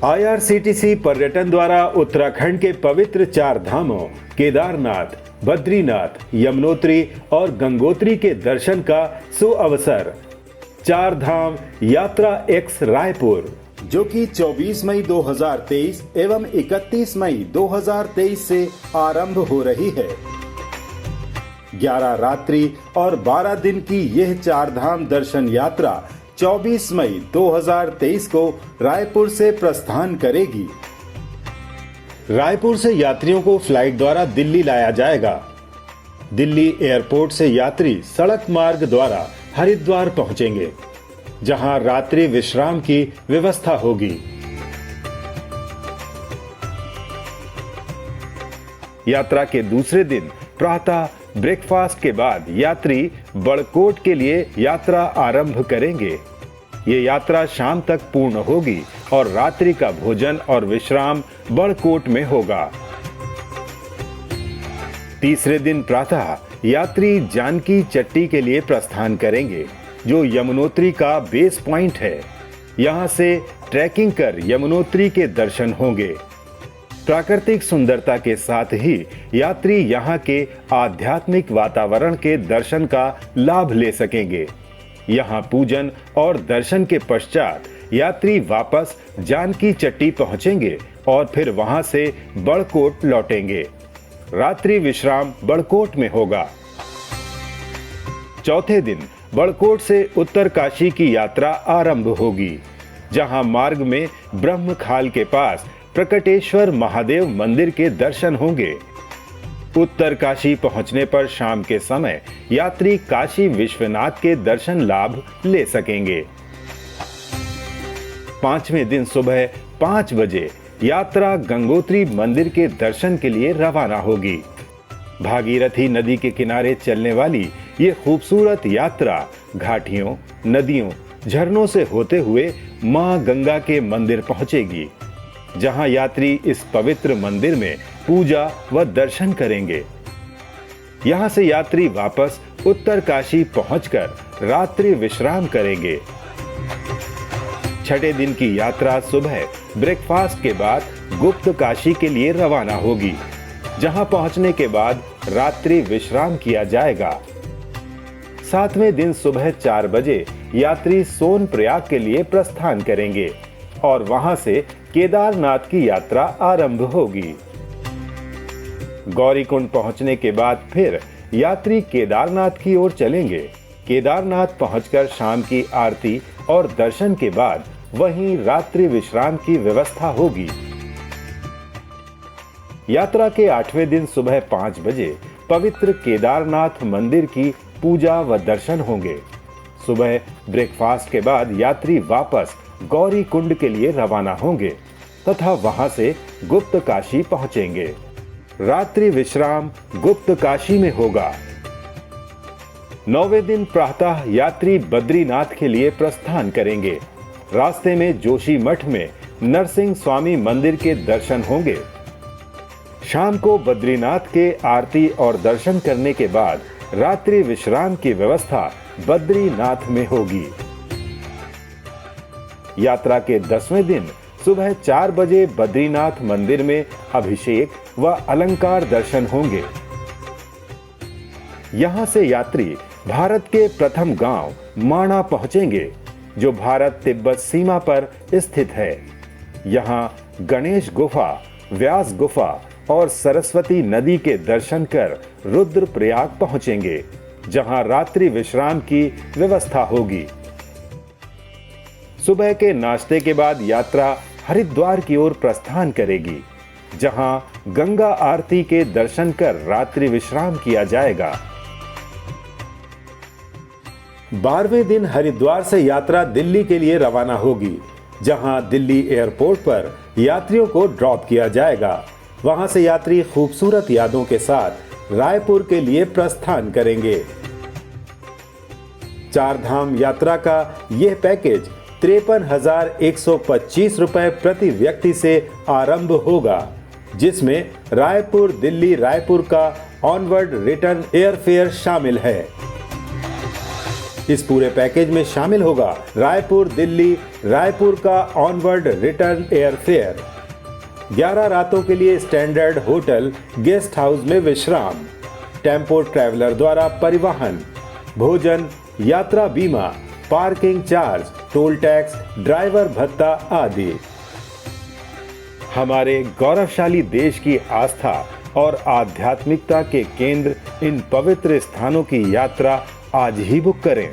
IRCTC पर्यटन द्वारा उत्तराखंड के पवित्र चार धामों केदारनाथ, बद्रीनाथ, यमुनोत्री और गंगोत्री के दर्शन का सुअवसर चार धाम यात्रा एक्स रायपुर, जो कि 24 मई 2023 एवं 31 मई 2023 से आरंभ हो रही है। 11 रात्रि और 12 दिन की यह चार धाम दर्शन यात्रा 24 मई 2023 को रायपुर से प्रस्थान करेगी। रायपुर से यात्रियों को फ्लाइट द्वारा दिल्ली लाया जाएगा। दिल्ली एयरपोर्ट से यात्री सड़क मार्ग द्वारा हरिद्वार पहुंचेंगे, जहां रात्रि विश्राम की व्यवस्था होगी। यात्रा के दूसरे दिन प्रातः ब्रेकफास्ट के बाद यात्री बड़कोट के लिए यात्रा आरंभ करेंगे। ये यात्रा शाम तक पूर्ण होगी और रात्रि का भोजन और विश्राम बड़कोट में होगा। तीसरे दिन प्रातः यात्री जानकी चट्टी के लिए प्रस्थान करेंगे, जो यमुनोत्री का बेस पॉइंट है। यहां से ट्रैकिंग कर यमुनोत्री के दर्शन होंगे। प्राकृतिक सुंदरता के साथ ही यात्री यहाँ के आध्यात्मिक वातावरण के दर्शन का लाभ ले सकेंगे। यहाँ पूजन और दर्शन के पश्चात यात्री वापस जानकी चट्टी पहुंचेंगे और फिर वहां से बड़कोट लौटेंगे। रात्रि विश्राम बड़कोट में होगा। चौथे दिन बड़कोट से उत्तरकाशी की यात्रा आरंभ होगी, जहां मार्ग में ब्रह्मखाल के पास प्रकटेश्वर महादेव मंदिर के दर्शन होंगे। उत्तरकाशी पहुंचने पर शाम के समय यात्री काशी विश्वनाथ के दर्शन लाभ ले सकेंगे। पांचवें दिन सुबह 5 बजे यात्रा गंगोत्री मंदिर के दर्शन के लिए रवाना होगी। भागीरथी नदी के किनारे चलने वाली ये खूबसूरत यात्रा घाटियों, नदियों, झरनों से होते हुए मां गंगा के मंदिर पहुंचेगी, जहां यात्री इस पवित्र मंदिर में पूजा व दर्शन करेंगे। यहां से यात्री वापस उत्तरकाशी पहुंचकर रात्रि विश्राम करेंगे। छठे दिन की यात्रा सुबह ब्रेकफास्ट के बाद गुप्त काशी के लिए रवाना होगी, जहां पहुंचने के बाद रात्रि विश्राम किया जाएगा। सातवें दिन सुबह 4 बजे यात्री सोनप्रयाग के लिए प्रस्थान करेंगे और वहां से केदारनाथ की यात्रा आरंभ होगी। गौरीकुंड पहुंचने के बाद फिर यात्री केदारनाथ की ओर चलेंगे। केदारनाथ पहुंचकर शाम की आरती और दर्शन के बाद वहीं रात्रि विश्राम की व्यवस्था होगी। यात्रा के 8वें दिन सुबह 5 बजे पवित्र केदारनाथ मंदिर की पूजा व दर्शन होंगे। सुबह ब्रेकफास्ट के बाद यात्री वापस गौरी कुंड के लिए रवाना होंगे तथा वहां से गुप्त काशी पहुंचेंगे। रात्रि विश्राम गुप्त काशी में होगा। 9वें दिन प्रातः यात्री बद्रीनाथ के लिए प्रस्थान करेंगे। रास्ते में जोशी मठ में नरसिंह स्वामी मंदिर के दर्शन होंगे। शाम को बद्रीनाथ के आरती और दर्शन करने के बाद रात्रि विश्राम की व्यवस्था बद्रीनाथ में होगी। यात्रा के 10वें दिन सुबह 4 बजे बद्रीनाथ मंदिर में अभिषेक व अलंकार दर्शन होंगे। यहां से यात्री भारत के प्रथम गांव माणा पहुंचेंगे, जो भारत तिब्बत सीमा पर स्थित है। यहां गणेश गुफा, व्यास गुफा और सरस्वती नदी के दर्शन कर रुद्रप्रयाग पहुंचेंगे, जहां रात्रि विश्राम की व्यवस्था होगी। सुबह के नाश्ते के बाद यात्रा हरिद्वार की ओर प्रस्थान करेगी, जहां गंगा आरती के दर्शन कर रात्रि विश्राम किया जाएगा। 12वें दिन हरिद्वार से यात्रा दिल्ली के लिए रवाना होगी, जहां दिल्ली एयरपोर्ट पर यात्रियों को ड्रॉप किया जाएगा। वहां से यात्री खूबसूरत यादों के साथ रायपुर के लिए प्रस्थान करेंगे। चार धाम यात्रा का यह पैकेज 53,125 रुपए प्रति व्यक्ति से आरंभ होगा, जिसमें रायपुर दिल्ली रायपुर का ऑनवर्ड रिटर्न एयरफेयर शामिल है। इस पूरे पैकेज में शामिल होगा रायपुर दिल्ली रायपुर का ऑनवर्ड रिटर्न एयरफेयर, 11 रातों के लिए स्टैंडर्ड होटल गेस्ट हाउस में विश्राम, टेम्पो ट्रैवलर द्वारा परिवहन, भोजन, यात्रा बीमा, parking charge, toll tax, driver भत्ता आदि। हमारे गौरवशाली देश की आस्था और आध्यात्मिकता के केंद्र इन पवित्र स्थानों की यात्रा आज ही बुक करें।